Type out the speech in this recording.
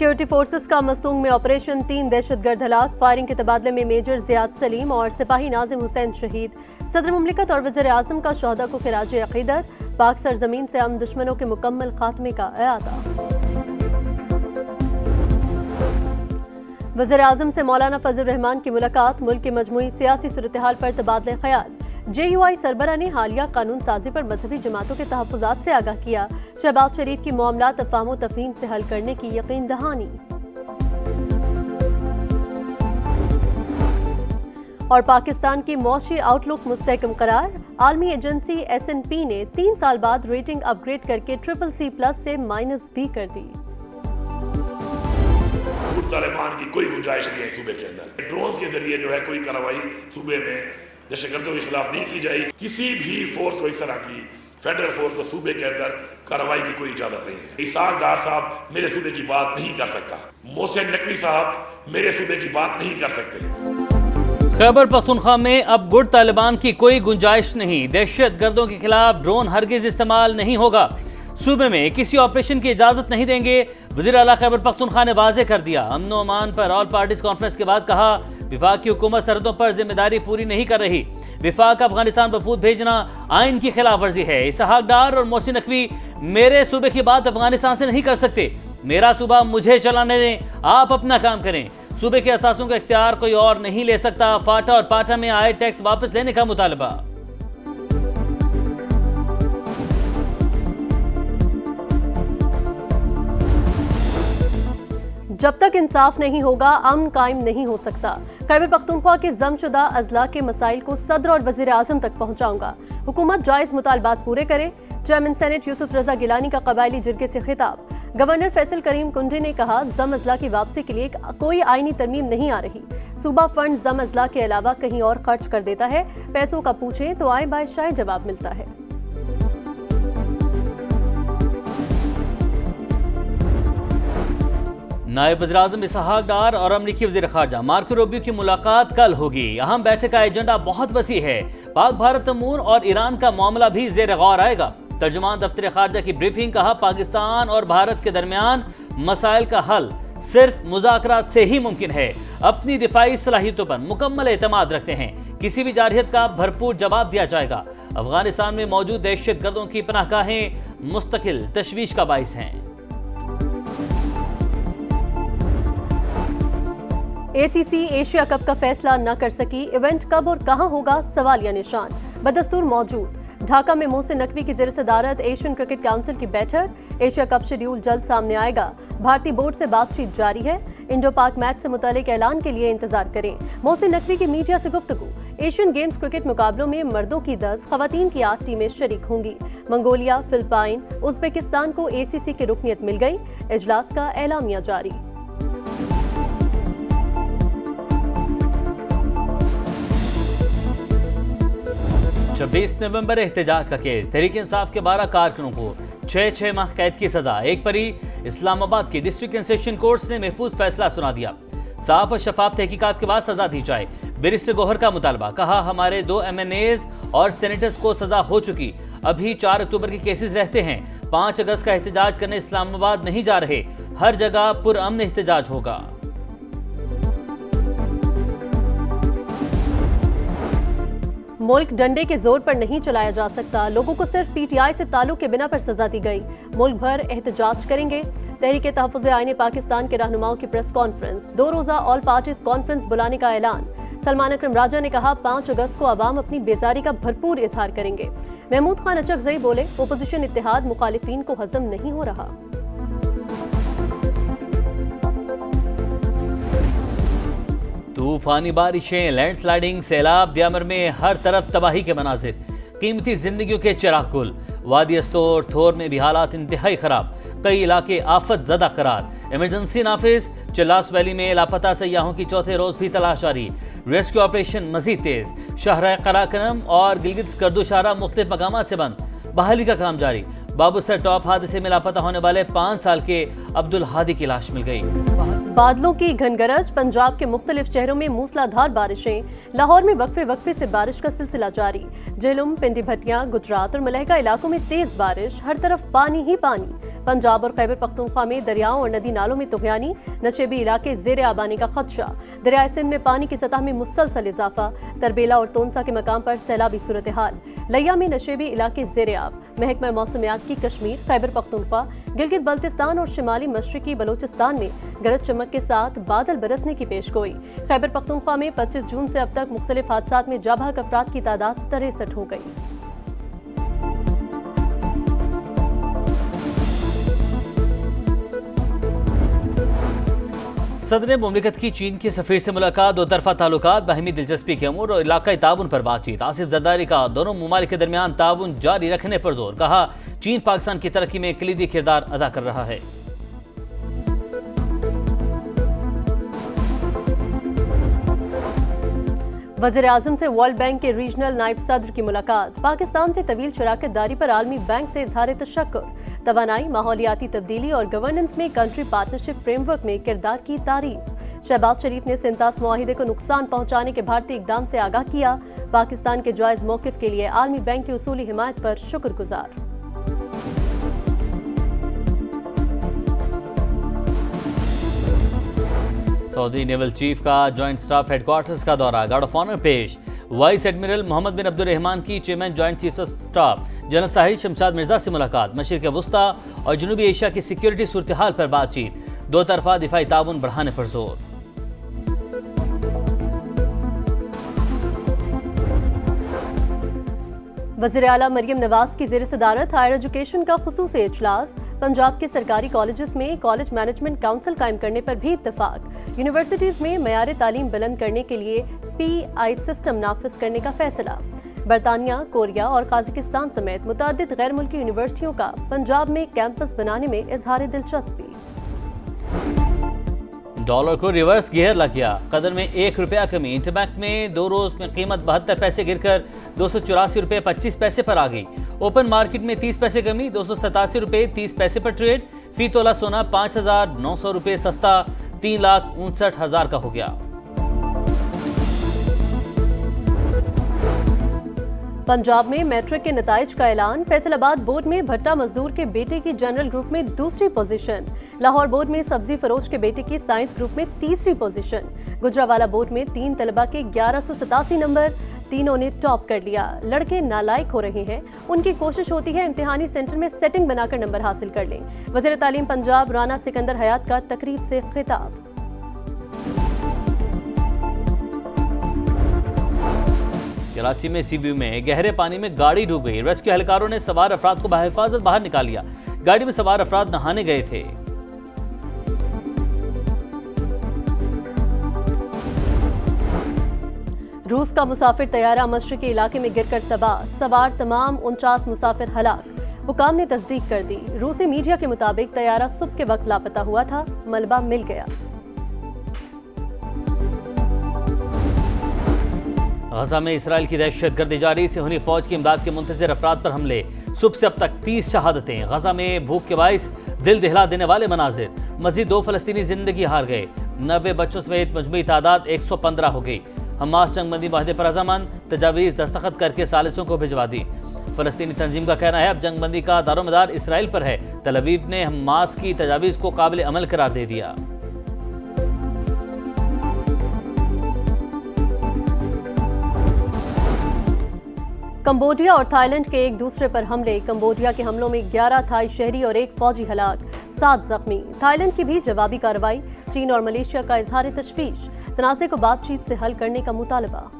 Security forces का मस्तूंग में operation, 3 दहशतगर्द हलाक। फायरिंग के तबादले में मेजर जियाद सलीम और सिपाही नाजिम हुसैन शहीद। सदर मुमलिकत और वज़ीर आज़म का शहदा को खिराज अक़ीदत। पाक सरजमीन से हम दुश्मनों के मुकम्मल खात्मे का एआदा। वज़ीर आज़म से मौलाना फजल रहमान की मुलाकात। मुल्क की मजमूई सियासी सूरत-ए-हाल पर तबादले ख्याल। JUI सरबरा ने हालिया कानून साजी पर मजहबी जमातों के तहफ़्फ़ुज़ात से आगाह किया। शहबाज शरीफ की मामलात अफ़हाम तफ़हीम से हल करने की यकीन दहानी। और पाकिस्तान की मौशी आउटलुक मुस्तहकम करार। आलमी एजेंसी S&P ने 3 साल बाद रेटिंग अपग्रेड करके CCC+ से -B कर दी। तालिबान की कोई गुंजाइश नहीं है सूबे के अंदर। ड्रोन के जरिए जो है कोई कार्रवाई सूबे में दहशतगर्दों के खिलाफ नहीं की जाएगी। किसी भी फोर्स को, इस तरह की फेडरल फोर्स को सूबे के अंदर कार्रवाई की कोई इजाजत नहीं है। इसाक डार साहब मेरे सूबे की बात नहीं कर सकता। मोहसिन नकवी साहब मेरे सूबे की बात नहीं कर सकते। खैबर पख्तूनख्वा में अब गुट तालिबान की कोई गुंजाइश नहीं। दहशतगर्दों के खिलाफ ड्रोन हरगिज इस्तेमाल नहीं होगा। सूबे में किसी ऑपरेशन की इजाजत नहीं देंगे। वज़ीर आला खैबर पख्तूनख्वा ने वाज़ेह कर दिया। अमन व अमान पर ऑल पार्टीज कॉन्फ्रेंस के बाद कहा, विफाक की हुकूमत सरहदों पर जिम्मेदारी पूरी नहीं कर रही। विफाक अफगानिस्तान वफूद भेजना आइन की खिलाफ वर्जी है। इसहाक डार और मोहसिन नकवी मेरे सूबे की बात अफगानिस्तान से नहीं कर सकते। मेरा सूबा मुझे चलाने दें, आप अपना काम करें। सूबे के असासों का इख्तियार कोई और नहीं ले सकता। फाटा और पाटा में आए टैक्स वापस लेने का मुतालबा। जब तक इंसाफ नहीं होगा, अमन कायम नहीं हो सकता। खैबर पख्तूनख्वा के जमशुदा अजला के मसाइल को सदर और वज़ीर आज़म तक पहुंचाऊंगा। हुकूमत जायज मुतालबात पूरे करे। चेयरमैन सेनेट यूसुफ रजा गिलानी का कबायली जिरगे से खिताब। गवर्नर फैसल करीम कुंडी ने कहा, जम अजला की वापसी के लिए कोई आईनी तरमीम नहीं आ रही। सूबा फंड जम अजला के अलावा कहीं और खर्च कर देता है। पैसों का पूछें तो आए बादशाह जवाब मिलता है। नायब वज़ीर-ए-आज़म इसहाक डार और अमरीकी वज़ीर ख़ारजा मार्को रूबियो की मुलाकात कल होगी। अहम बैठक का एजेंडा बहुत वसी है। पाक भारत अमूर और ईरान का मामला भी ज़ेर गौर आएगा। तर्जुमान दफ्तर ख़ारजा की ब्रीफिंग। कहा, पाकिस्तान और भारत के दरमियान मसाइल का हल सिर्फ मुज़ाकरात से ही मुमकिन है। अपनी दिफाई सलाहियतों पर मुकम्मल एतमाद रखते हैं। किसी भी जारहियत का भरपूर जवाब दिया जाएगा। अफगानिस्तान में मौजूद दहशतगर्दों की पनाहगाहें मुस्तकिल तशवीश का बाइस हैं। ACC एशिया कप का फैसला न कर सकी। इवेंट कब और कहां होगा, सवालिया निशान। बदस्तूर मौजूद। ढाका में मोहसिन नकवी की ज़ेर सदारत एशियन क्रिकेट काउंसिल की बैठक। एशिया कप शेड्यूल जल्द सामने आएगा। भारतीय बोर्ड से बातचीत जारी है। इंडो पाक मैच से मुतालिक ऐलान के लिए इंतजार करें। मोहसिन नकवी की मीडिया से गुफ्तगू। एशियन गेम्स क्रिकेट मुकाबलों में मर्दों की 10, खवातीन की 8 टीमें शरीक होंगी। मंगोलिया, फिलिपाइन, उज़्बेकिस्तान को ACC की रुकनियत मिल गई। इजलास का एलामिया जारी। छब्बीस नवंबर एहतजाज का केस। तहरीक इंसाफ के 12 कारकुनों को 6 माह कैद की सजा। एक परी इस्लामाबाद की डिस्ट्रिक्ट एंड सेशन कोर्ट्स ने महफूज फैसला सुना दिया। साफ और शफाफ तहकीकात के बाद सजा दी जाए। बैरिस्टर गौहर का मुतालबा। कहा, हमारे 2 MNAs और सेनेटर्स को सजा हो चुकी। अभी 4 अक्टूबर के केसेस रहते हैं। 5 अगस्त का एहतजाज करने इस्लामाबाद नहीं जा रहे। हर जगह पुरअमन एहतजाज होगा। मुल्क डंडे के जोर पर नहीं चलाया जा सकता। लोगों को सिर्फ PTI से ताल्लुक के बिना पर सजा दी गई। मुल्क भर एहतजाज करेंगे। तहरीक तहफ़्फ़ुज़ आईन पाकिस्तान के रहनुमाओं की प्रेस कॉन्फ्रेंस। 2 रोज़ा ऑल पार्टीज कॉन्फ्रेंस बुलाने का ऐलान। सलमान अकरम राजा ने कहा, 5 अगस्त को अवाम अपनी बेजारी का भरपूर इजहार करेंगे। महमूद खान अचकज़ई बोले, ओपोजिशन इत्तेहाद मुखालिफिन को हजम नहीं हो रहा। तूफानी बारिशें, लैंडस्लाइडिंग, सैलाब, दियामर में हर तरफ तबाही के मनाजिर। कीमती जिंदगियों के चिराग गुल। वादी अस्तोर, थोर में भी हालात इंतहाई खराब। कई इलाके आफत ज़दा करार। इमरजेंसी नाफिज। चिल्लास वैली में लापता सयाहों की चौथे रोज भी तलाश जारी। रेस्क्यू ऑपरेशन मजीद तेज। शाहराह कराकरम और गिलगित गर्दुशारा मुख्तलिफ मकामात से बंद। बहाली का काम जारी। बाबूसर टॉप हादसे में लापता होने वाले 5 साल के अब्दुल हादी की लाश मिल गई। बादलों की घनगरज। पंजाब के मुख्तलिफ शहरों में मूसलाधार बारिशें। लाहौर में वक्फे वक्फे से बारिश का सिलसिला जारी। झेलुम, पिंडी भटिया, गुजरात और मलहका इलाकों में तेज बारिश। हर तरफ पानी ही पानी। पंजाब और खैबर पख्तूनख्वा में दरियाओं और नदी नालों में तुगयानी, नशेबी इलाके ज़ेर आबानी का खदशा। दरियाए सिंध में पानी की सतह में मुसलसल इजाफा, तरबेला और तोनसा के मकाम पर सैलाबी सूरत हाल। लिया में नशेबी इलाके ज़ेर आब। महकमा मौसमियात की कश्मीर, खैबर पख्तूनख्वा, गिलगित बल्तिस्तान और शिमाली मशरकी बलोचिस्तान में गरज चमक के साथ बादल बरसने की पेशगोई। खैबर पख्तूनख्वा में 25 जून से अब तक मुख्तलिफ हादसात में जाँ बहक अफराद की तादाद 63 हो गई। सदर मुमलिकत की चीन के सफीर से मुलाकात, दो तरफा ताल्लुकात, बाहमी दिलचस्पी के अमूर और इलाकाई ताउन पर बातचीत। आसिफ जरदारी का दोनों ममालिक के दरमियान ताउन जारी रखने पर जोर, कहा चीन पाकिस्तान की तरक्की में कलीदी किरदार अदा कर रहा है। वज़ीर आज़म से वर्ल्ड बैंक के रीजनल नायब सदर की मुलाकात। पाकिस्तान से तवील शराकत दारी पर आलमी बैंक से इजहार तशक्कुर। तवानाई, माहौलियाती तब्दीली और गवर्नेंस में कंट्री पार्टनरशिप फ्रेमवर्क में किरदार की तारीफ। शहबाज शरीफ ने सिंतास मुआहिदे को नुकसान पहुंचाने के भारतीय इकदाम से आगाह किया। पाकिस्तान के जायज मौकिफ के लिए आलमी बैंक की उसूली हिमायत पर शुक्रगुजार। सऊदी नेवल चीफ का जॉइंट स्टाफ हेडक्वार्टर्स का दौरा, गार्ड ऑफ ऑनर पेश। वाइस एडमिरल मोहम्मद बिन अब्दुर्रहमान की chairman joint chief of staff general Sahir Shamshad Mirza से मुलाकात। मशरिक़ वस्ता और जनूबी एशिया की सिक्योरिटी सूरत हाल पर बातचीत, दो तरफा दिफाई ताउन बढ़ाने पर जोर। वज़ीर आला मरियम नवाज की ज़ेर सदारत हायर एजुकेशन का खुसूसी इजलास। पंजाब के सरकारी कॉलेजेस में कॉलेज मैनेजमेंट काउंसिल कायम करने पर भी इत्तफाक। यूनिवर्सिटीज में मयार तालीम बुलंद करने के लिए PI सिस्टम नाफिज करने का फैसला। बरतानिया, कोरिया और काज़ाकिस्तान समेत मुतअद्दिद गैर मुल्की यूनिवर्सिटियों का पंजाब में कैंपस बनाने में इजहार दिलचस्पी। डॉलर को रिवर्स गियर लग गया, कदर में 1 रुपया कमी। इंटरबैंक में 2 रोज में कीमत 72 पैसे गिरकर 284 रुपये 25 पैसे पर आ गई। ओपन मार्केट में 30 पैसे कमी, 287 रुपये 30 पैसे पर ट्रेड। फी तोला सोना 5,900 रुपये सस्ता 3,59,000 का हो गया। पंजाब में मैट्रिक के नताइज का ऐलान। फैसलाबाद बोर्ड में भट्टा मजदूर के बेटे की जनरल ग्रुप में दूसरी पोजीशन। लाहौर बोर्ड में सब्जी फरोश के बेटे की साइंस ग्रुप में तीसरी पोजीशन। गुजरावाला बोर्ड में 3 तलबा के 1187 नंबर, तीनों ने टॉप कर लिया। लड़के नालायक हो रहे हैं, उनकी कोशिश होती है इम्तिहानी सेंटर में सेटिंग बनाकर नंबर हासिल कर लें। वज़ीर तालीम पंजाब राना सिकंदर हयात का तकरीब से खिताब। कराची में सीव्यू में गहरे पानी में गाड़ी डूब गई। रेस्क्यू एहलकारों ने सवार अफराद को बहिफाजत बाहर निकाल लिया। गाड़ी में सवार अफराद नहाने गए थे। रूस का मुसाफिर तैयारा मशरिकी इलाके में गिरकर तबाह, सवार तमाम 49 मुसाफिर हलाक। हुकाम ने तस्दीक कर दी। रूसी मीडिया के मुताबिक तैयारा सुबह के वक्त लापता हुआ था, मलबा मिल गया। गजा में इसराइल की दहशतगर्दी जारी, सिहोनी फौज की इमदाद के मुंतज़िर अफराद पर हमले। सुबह से अब तक 30 शहादतें। गजा में भूख के बाइस दिल दहला देने वाले मनाजिर। मजीद 2 फलस्तीनी जिंदगी हार गए। 90 बच्चों समेत मजमूई तादाद 115 हो गई। हमास जंगबंदी माहदे पर रजामंद, तजावीज़ दस्तखत करके सालिसों को भिजवा दी। फलस्तीनी तंजीम का कहना है अब जंगबंदी का दारोमदार इसराइल पर है। तल अवीव ने हमास की तजावीज़ को काबिल अमल करार दे दिया। कंबोडिया और थाईलैंड के एक दूसरे पर हमले। कंबोडिया के हमलों में 11 थाई शहरी और 1 फौजी हलाक, 7 जख्मी। थाईलैंड की भी जवाबी कार्रवाई। चीन और मलेशिया का इजहार तशवीश, तनाज़े को बातचीत से हल करने का मुतालबा।